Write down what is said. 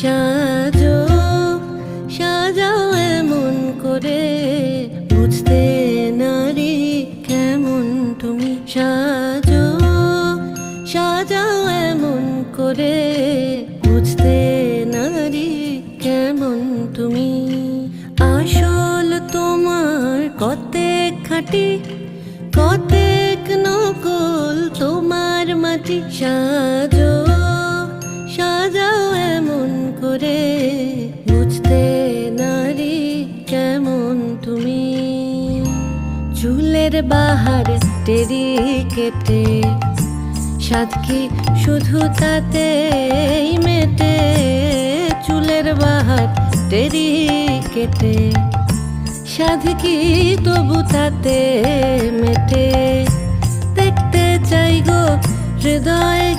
সাজো সাজাও এমন করে, বুঝতে নারী কেমন তুমি। সাজো সাজাও এমন করে, বুঝতে নারী কেমন তুমি। আসল তোমার কতেক খাঁটি, কতেক নকল তোমার মাটি। সাজো সাজাও এমন করে, বুঝতে নারী কেমন তুমি। চুলের বাহার টেরি কেটে, সাধ কি শুধু তাতেই মেটে। চুলের বাহার টেরি কেটে, সাধ কি তবু তাতে মেটে। দেখতে চাই গো হৃদয়